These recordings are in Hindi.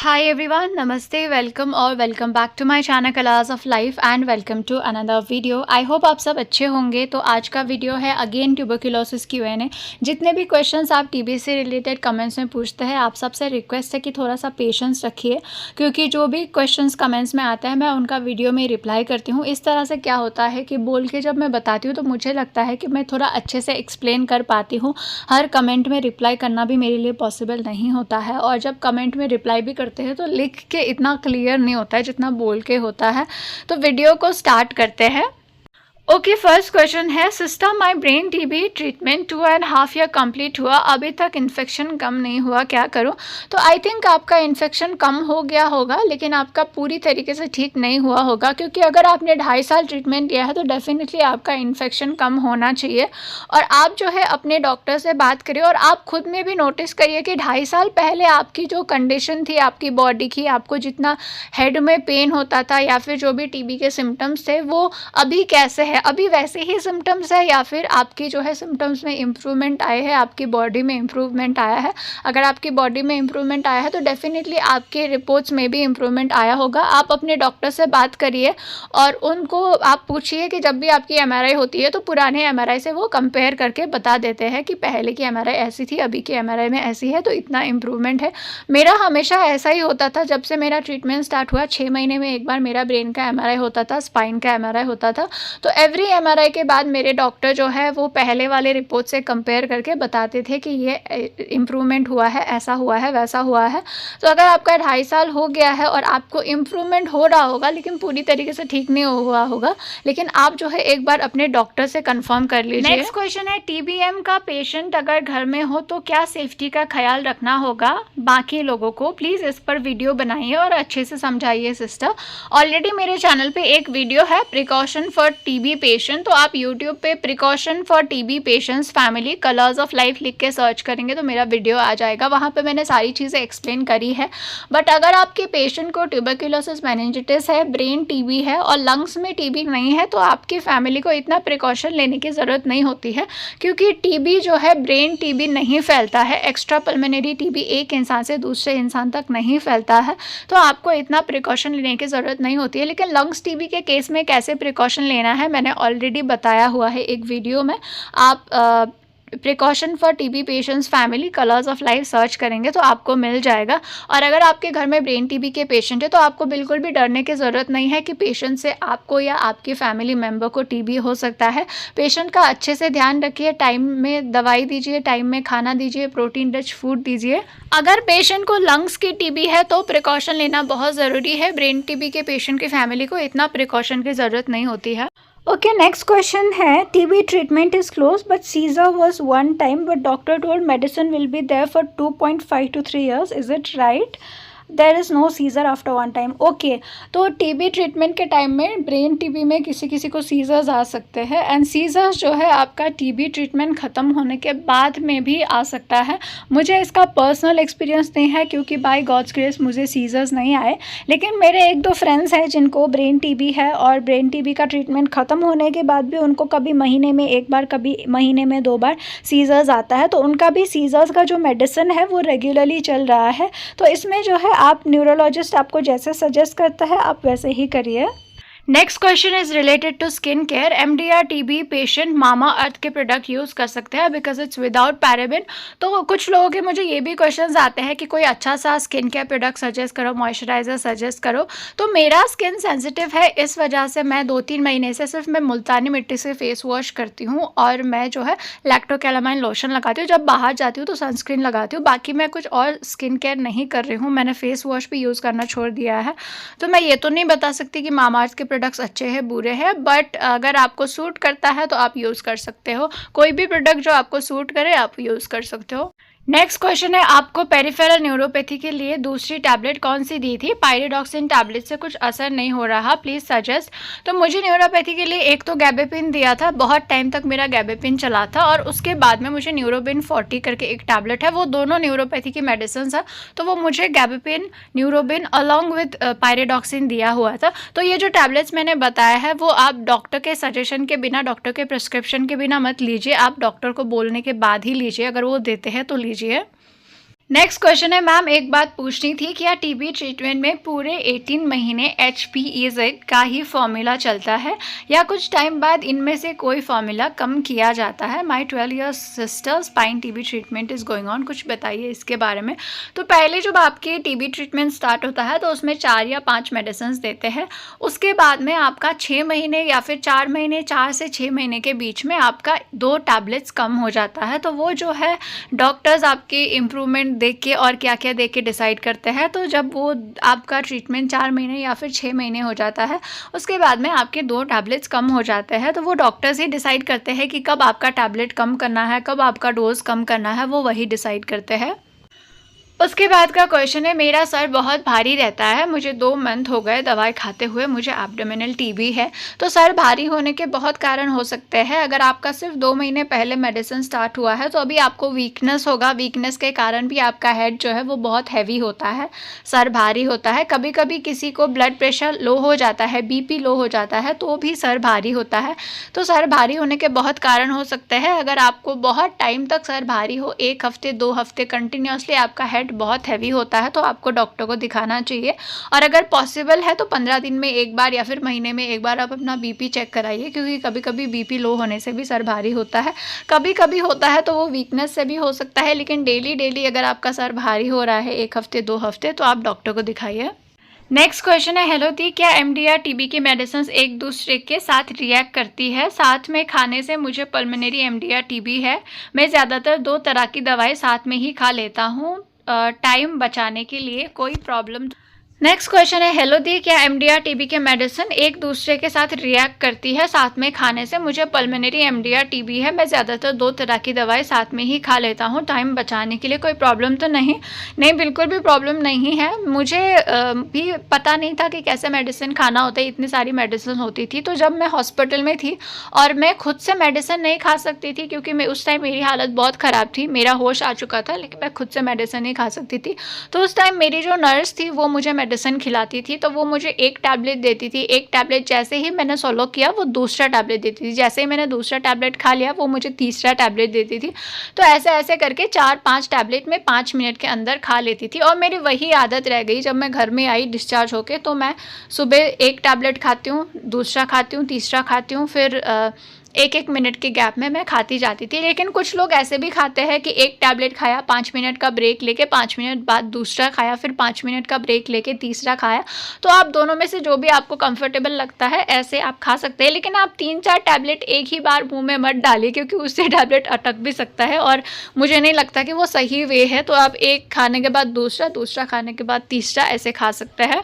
Hi everyone, Namaste, welcome और welcome back to my channel Colors of Life and welcome to another video. I hope आप सब अच्छे होंगे। तो आज का वीडियो है अगेन ट्यूबरक्लोसिस Q&A। जितने भी क्वेश्चंस आप टीबी से रिलेटेड कमेंट्स में पूछते हैं, आप सबसे रिक्वेस्ट है कि थोड़ा सा पेशेंस रखिए, क्योंकि जो भी क्वेश्चंस कमेंट्स में आते हैं मैं उनका वीडियो में रिप्लाई करती हूँ। इस तरह से क्या होता है कि बोल के जब मैं बताती हूँ तो मुझे लगता है कि मैं थोड़ा अच्छे से एक्सप्लेन कर पाती हूँ। हर कमेंट में रिप्लाई करना भी मेरे लिए पॉसिबल नहीं होता है, और जब कमेंट में रिप्लाई भी करते हैं तो लिख के इतना क्लियर नहीं होता है जितना बोल के होता है। तो वीडियो को स्टार्ट करते हैं। ओके, फर्स्ट क्वेश्चन है, sister my brain TB treatment 2.5 year complete हुआ, अभी तक इन्फेक्शन कम नहीं हुआ, क्या करूं? तो आई थिंक आपका इन्फेक्शन कम हो गया होगा, लेकिन आपका पूरी तरीके से ठीक नहीं हुआ होगा, क्योंकि अगर आपने 2.5 साल ट्रीटमेंट लिया है तो डेफिनेटली आपका इन्फेक्शन कम होना चाहिए। और आप जो है अपने डॉक्टर से बात करिए, और आप खुद में भी नोटिस करिए कि 2.5 साल पहले आपकी जो कंडीशन थी आपकी बॉडी की, आपको जितना हेड में पेन होता था या फिर जो भी टीबी के सिम्टम्स थे वो अभी कैसे है, अभी वैसे ही सिम्टम्स है या फिर आपकी जो है सिम्टम्स में इम्प्रूवमेंट आए हैं, आपकी बॉडी में इम्प्रूवमेंट आया है। अगर आपकी बॉडी में इम्प्रूवमेंट आया है तो डेफिनेटली आपके रिपोर्ट्स में भी इम्प्रूवमेंट आया होगा। आप अपने डॉक्टर से बात करिए और उनको आप पूछिए कि जब भी आपकी एमआरआई होती है तो पुराने एमआरआई से वो कंपेयर करके बता देते हैं कि पहले की एमआरआई ऐसी थी, अभी की एमआरआई में ऐसी है, तो इतना इम्प्रूवमेंट है। मेरा हमेशा ऐसा ही होता था, जब से मेरा ट्रीटमेंट स्टार्ट हुआ 6 महीने में एक बार मेरा ब्रेन का एमआरआई होता था, स्पाइन का एमआरआई होता था। तो एवरी एमआरआई के बाद मेरे डॉक्टर जो है वो पहले वाले रिपोर्ट से कंपेयर करके बताते थे कि ये इम्प्रूवमेंट हुआ है, ऐसा हुआ है, वैसा हुआ है। तो अगर आपका 2.5 साल हो गया है और आपको इम्प्रूवमेंट हो रहा होगा लेकिन पूरी तरीके से ठीक नहीं हुआ होगा, लेकिन आप जो है एक बार अपने डॉक्टर से कंफर्म कर लीजिए। नेक्स्ट क्वेश्चन है, टीबीएम का पेशेंट अगर घर में हो तो क्या सेफ्टी का ख्याल रखना होगा बाकी लोगों को? प्लीज़ इस पर वीडियो बनाइए और अच्छे से समझाइए सिस्टर। ऑलरेडी मेरे चैनल पे एक वीडियो है प्रिकॉशन फॉर टीबी पेशेंट, तो आप यूट्यूब पे precaution for TB patients family colours of life लिख के सर्च करेंगे तो मेरा वीडियो आ जाएगा। वहाँ पे मैंने सारी चीज़ें एक्सप्लेन करी है। बट अगर आपके पेशेंट को ट्यूबरक्लोसिस मेनिंजाइटिस है, ब्रेन टीबी है और लंग्स में टीबी नहीं है, तो आपकी फैमिली को इतना प्रिकॉशन लेने की ज़रूरत नहीं होती है, क्योंकि टीबी जो है ब्रेन टीबी नहीं फैलता है। एक्स्ट्रा पल्मोनरी टीबी एक इंसान से दूसरे इंसान तक नहीं फैलता है, तो आपको इतना प्रिकॉशन लेने की ज़रूरत नहीं होती है। लेकिन लंग्स टीबी के केस में कैसे प्रिकॉशन लेना है मैंने ऑलरेडी बताया हुआ है एक वीडियो में। आप precaution for TB patients family colours of life search करेंगे तो आपको मिल जाएगा। और अगर आपके घर में ब्रेन टीबी के पेशेंट है तो आपको बिल्कुल भी डरने की ज़रूरत नहीं है कि पेशेंट से आपको या आपके फैमिली मेम्बर को टीबी हो सकता है। पेशेंट का अच्छे से ध्यान रखिए, टाइम में दवाई दीजिए, टाइम में खाना दीजिए, प्रोटीन रिच फूड दीजिए। अगर पेशेंट को लंग्स की टीबी है तो प्रिकॉशन लेना बहुत ज़रूरी है। ब्रेन टीबी के पेशेंट की फैमिली को इतना प्रिकॉशन की ज़रूरत नहीं होती है। Okay, next question है, TB treatment is closed but seizure was one time but doctor told medicine will be there for 2.5 to 3 years. Is it right? There is no seizure after one time. Okay, तो टीबी ट्रीटमेंट के टाइम में ब्रेन टीबी में किसी किसी को सीज़र्स आ सकते हैं, एंड सीज़र्स जो है आपका टीबी ट्रीटमेंट ख़त्म होने के बाद में भी आ सकता है। मुझे इसका पर्सनल एक्सपीरियंस नहीं है क्योंकि बाय गॉड्स ग्रेस मुझे सीज़र्स नहीं आए, लेकिन मेरे 1-2 फ्रेंड्स हैं जिनको ब्रेन टीबी है और ब्रेन टीबी का ट्रीटमेंट ख़त्म होने के बाद भी उनको कभी महीने में 1 बार, कभी महीने में 2 बार सीज़र्स आता है। तो उनका भी सीज़र्स का जो मेडिसिन है वो रेगुलरली चल रहा है। तो इसमें जो है आप न्यूरोलॉजिस्ट आपको जैसे सजेस्ट करता है आप वैसे ही करिए। Next question is related to skin care. MDR TB patient Mamaearth के प्रोडक्ट यूज़ कर सकते हैं बिकॉज इट्स विदाउट पैराबेन। तो कुछ लोगों के मुझे ये भी क्वेश्चंस आते हैं कि कोई अच्छा सा स्किन केयर प्रोडक्ट सजेस्ट करो, मॉइस्चराइजर सजेस्ट करो। तो मेरा स्किन सेंसिटिव है, इस वजह से मैं 2-3 महीने से सिर्फ मैं मुल्तानी मिट्टी से फेस वॉश करती हूँ और मैं जो है लैक्टोकैलामाइन लोशन लगाती हूँ। जब बाहर जाती हूँ तो सनस्क्रीन लगाती हूँ, बाकी मैं कुछ और स्किन केयर नहीं कर रही हूँ। मैंने फेस वॉश भी यूज़ करना छोड़ दिया है। तो मैं ये तो नहीं बता सकती कि मामा अर्थ के प्रोडक्ट्स अच्छे हैं बुरे हैं, बट अगर आपको सूट करता है तो आप यूज़ कर सकते हो। कोई भी प्रोडक्ट जो आपको सूट करे आप यूज़ कर सकते हो। नेक्स्ट क्वेश्चन है, आपको पेरिफेरल न्यूरोपैथी के लिए दूसरी टैबलेट कौन सी दी थी? पायरिडॉक्सिन टैबलेट से कुछ असर नहीं हो रहा, प्लीज़ सजेस्ट। तो मुझे न्यूरोपैथी के लिए एक तो गैबेपिन दिया था, बहुत टाइम तक मेरा गैबेपिन चला था, और उसके बाद में मुझे न्यूरोबिन 40 करके एक टैबलेट है, वो दोनों न्यूरोपैथी की मेडिसिन है। तो वो मुझे गैबेपिन, न्यूरोबिन अलॉन्ग विद पायरिडॉक्सिन दिया हुआ था। तो ये जो टैबलेट्स मैंने बताया है वो आप डॉक्टर के सजेशन के बिना, डॉक्टर के प्रिस्क्रिप्शन के बिना मत लीजिए, आप डॉक्टर को बोलने के बाद ही लीजिए, अगर वो देते हैं तो लीजिए। नेक्स्ट क्वेश्चन है, मैम एक बात पूछनी थी, क्या टीबी ट्रीटमेंट में पूरे 18 महीने HPEZ का ही फॉर्मूला चलता है या कुछ टाइम बाद इनमें से कोई फॉर्मूला कम किया जाता है? माई 12 years sister spine TB treatment is going on, कुछ बताइए इसके बारे में। तो पहले जब आपकी टीबी ट्रीटमेंट स्टार्ट होता है तो उसमें 4 या 5 मेडिसिन देते हैं। उसके बाद में आपका 6 महीने या फिर 4 महीने, 4 से 6 महीने के बीच में आपका 2 टैबलेट्स कम हो जाता है। तो वो जो है डॉक्टर्स आपकी इम्प्रूवमेंट देख के और क्या क्या देख के डिसाइड करते हैं। तो जब वो आपका ट्रीटमेंट 4 महीने या फिर 6 महीने हो जाता है, उसके बाद में आपके 2 टैबलेट्स कम हो जाते हैं। तो वो डॉक्टर्स ही डिसाइड करते हैं कि कब आपका टैबलेट कम करना है, कब आपका डोज कम करना है, वो वही डिसाइड करते हैं। उसके बाद का क्वेश्चन है, मेरा सर बहुत भारी रहता है, मुझे 2 मंथ हो गए दवाई खाते हुए, मुझे एब्डोमिनल टीबी है। तो सर भारी होने के बहुत कारण हो सकते हैं। अगर आपका सिर्फ 2 महीने पहले मेडिसिन स्टार्ट हुआ है तो अभी आपको वीकनेस होगा, वीकनेस के कारण भी आपका हेड जो है वो बहुत हैवी होता है, सर भारी होता है। कभी कभी किसी को ब्लड प्रेशर लो हो जाता है, BP लो हो जाता है, तो भी सर भारी होता है। तो सर भारी होने के बहुत कारण हो सकते हैं। अगर आपको बहुत टाइम तक सर भारी हो, 1 हफ्ते 2 हफ्ते कंटिन्यूसली आपका हेड बहुत हैवी होता है, तो आपको डॉक्टर को दिखाना चाहिए। और अगर पॉसिबल है तो 15 दिन में एक बार या फिर महीने में एक बार आप अपना BP चेक कराइए, क्योंकि कभी कभी BP लो होने से भी सर भारी होता है। कभी कभी होता है तो वो वीकनेस से भी हो सकता है, लेकिन डेली अगर आपका सर भारी हो रहा है 1 हफ्ते 2 हफ्ते, तो आप डॉक्टर को दिखाइए। नेक्स्ट क्वेश्चन है, हेलो दी, क्या MD या TB की मेडिसिन एक दूसरे के साथ रिएक्ट करती है? साथ में खाने से मुझे पल्मोनरी MD या TB है, मैं ज़्यादातर 2 तरह की दवाई साथ में ही खा लेता हूँ टाइम बचाने के लिए, कोई प्रॉब्लम? नेक्स्ट क्वेश्चन है, हेलो दी, क्या MD या TB के मेडिसिन एक दूसरे के साथ रिएक्ट करती है? साथ में खाने से मुझे पल्मोनरी MD या TB है, मैं ज़्यादातर 2 तरह की दवाई साथ में ही खा लेता हूँ टाइम बचाने के लिए, कोई प्रॉब्लम तो नहीं? नहीं, बिल्कुल भी प्रॉब्लम नहीं है। मुझे भी पता नहीं था कि कैसे मेडिसिन खाना होता है, इतनी सारी मेडिसिन होती थी। तो जब मैं हॉस्पिटल में थी और मैं खुद से मेडिसिन नहीं खा सकती थी, क्योंकि मैं उस टाइम मेरी हालत बहुत ख़राब थी, मेरा होश आ चुका था, लेकिन मैं खुद से मेडिसिन नहीं खा सकती थी। तो उस टाइम मेरी जो नर्स थी वो मुझे मेडिसिन खिलाती थी। तो वो मुझे 1 टैबलेट देती थी, 1 टैबलेट जैसे ही मैंने सॉलो किया वो दूसरा टैबलेट देती थी, जैसे ही मैंने दूसरा टैबलेट खा लिया वो मुझे तीसरा टैबलेट देती थी। तो ऐसे ऐसे करके 4-5 टैबलेट में 5 मिनट के अंदर खा लेती थी। और मेरी वही आदत रह गई, जब मैं घर में आई डिस्चार्ज होके, तो मैं सुबह 1 टैबलेट खाती हूँ, दूसरा खाती हूँ, तीसरा खाती हूँ, फिर 1-1 मिनट के गैप में मैं खाती जाती थी। लेकिन कुछ लोग ऐसे भी खाते हैं कि 1 टैबलेट खाया, 5 मिनट का ब्रेक लेके 5 मिनट बाद दूसरा खाया, फिर 5 मिनट का ब्रेक लेके तीसरा खाया। तो आप दोनों में से जो भी आपको कंफर्टेबल लगता है ऐसे आप खा सकते हैं। लेकिन आप 3-4 टैबलेट एक ही बार मुंह में मत डालिए, क्योंकि उससे टैबलेट अटक भी सकता है और मुझे नहीं लगता कि वो सही वे है। तो आप 1 खाने के बाद दूसरा, दूसरा खाने के बाद तीसरा, ऐसे खा सकते हैं।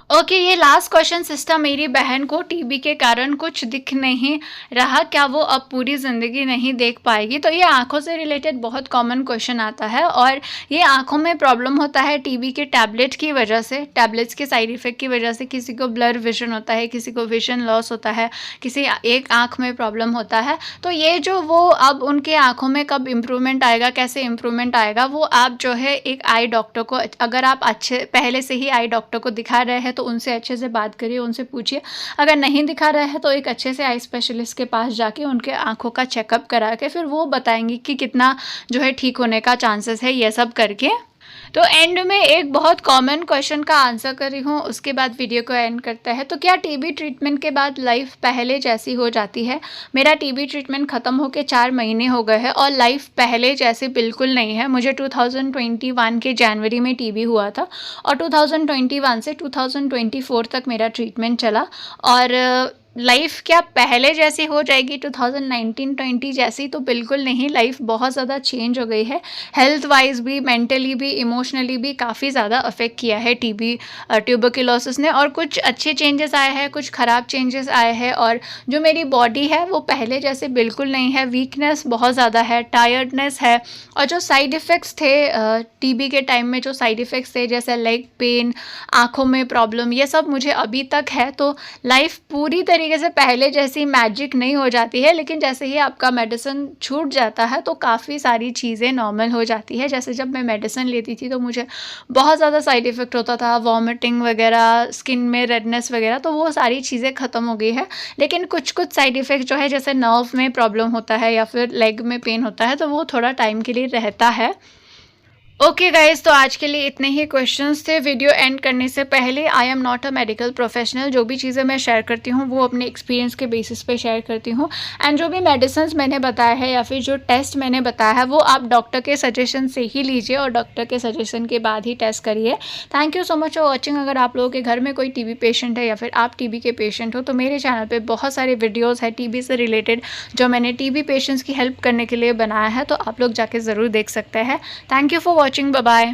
ओके, ये लास्ट क्वेश्चन, सिस्टर मेरी बहन को टीबी के कारण कुछ दिख नहीं रहा, क्या वो अब पूरी ज़िंदगी नहीं देख पाएगी? तो ये आंखों से रिलेटेड बहुत कॉमन क्वेश्चन आता है, और ये आंखों में प्रॉब्लम होता है टीबी के टैबलेट की वजह से, टैबलेट्स के साइड इफ़ेक्ट की वजह से। किसी को ब्लर विजन होता है, किसी को विजन लॉस होता है, किसी एक आँख में प्रॉब्लम होता है। तो ये जो वो अब उनके आँखों में कब इम्प्रूवमेंट आएगा, कैसे इम्प्रूवमेंट आएगा, वो आप जो है एक आई डॉक्टर को, अगर आप अच्छे पहले से ही आई डॉक्टर को दिखा रहे हैं तो उनसे अच्छे से बात करिए, उनसे पूछिए। अगर नहीं दिखा रहा है तो एक अच्छे से आई स्पेशलिस्ट के पास जाके उनके आंखों का चेकअप करा के फिर वो बताएंगे कि कितना जो है ठीक होने का चांसेस है, ये सब करके। तो एंड में एक बहुत कॉमन क्वेश्चन का आंसर कर रही हूँ, उसके बाद वीडियो को एंड करता है। तो क्या टीबी ट्रीटमेंट के बाद लाइफ पहले जैसी हो जाती है? मेरा टीबी ट्रीटमेंट ख़त्म होकर 4 महीने हो गए हैं और लाइफ पहले जैसे बिल्कुल नहीं है। मुझे 2021 के जनवरी में टीबी हुआ था और 2021 से 2024 तक मेरा ट्रीटमेंट चला। और लाइफ क्या पहले जैसी हो जाएगी 2019-20 जैसी? तो बिल्कुल नहीं, लाइफ बहुत ज़्यादा चेंज हो गई है। हेल्थ वाइज भी, मेंटली भी, इमोशनली भी काफ़ी ज़्यादा अफेक्ट किया है टीबी ट्यूबरक्लोसिस ने। और कुछ अच्छे चेंजेस आए हैं, कुछ ख़राब चेंजेस आए हैं। और जो मेरी बॉडी है वो पहले जैसे बिल्कुल नहीं है, वीकनेस बहुत ज़्यादा है, टायर्डनेस है। और जो साइड इफ़ेक्ट्स थे टीबी के टाइम में, जो साइड इफ़ेक्ट्स थे जैसे लेग पेन, आँखों में प्रॉब्लम, ये सब मुझे अभी तक है। तो लाइफ पूरी तरीके से पहले जैसी मैजिक नहीं हो जाती है, लेकिन जैसे ही आपका मेडिसिन छूट जाता है तो काफ़ी सारी चीज़ें नॉर्मल हो जाती है। जैसे जब मैं मेडिसिन लेती थी तो मुझे बहुत ज़्यादा साइड इफ़ेक्ट होता था, वॉमिटिंग वगैरह, स्किन में रेडनेस वगैरह, तो वो सारी चीज़ें ख़त्म हो गई है। लेकिन कुछ साइड इफ़ेक्ट जो है, जैसे नर्व में प्रॉब्लम होता है या फिर लेग में पेन होता है, तो वो थोड़ा टाइम के लिए रहता है। ओके गाइज, तो आज के लिए इतने ही क्वेश्चंस थे। वीडियो एंड करने से पहले, I am not a medical professional. जो भी चीज़ें मैं शेयर करती हूँ वो अपने एक्सपीरियंस के बेसिस पे शेयर करती हूँ। एंड जो भी मेडिसिन मैंने बताया है या फिर जो टेस्ट मैंने बताया है वो आप डॉक्टर के सजेशन से ही लीजिए और डॉक्टर के सजेशन के बाद ही टेस्ट करिए। Thank you so much for watching. अगर आप लोगों के घर में कोई टीबी पेशेंट है या फिर आप टीबी के पेशेंट हो तो मेरे चैनल पर बहुत सारे वीडियोज़ है टीबी से रिलेटेड जो मैंने टीबी पेशेंट्स की हेल्प करने के लिए बनाया है, तो आप लोग जाके ज़रूर देख सकते हैं। Thank you for watching. Bye bye.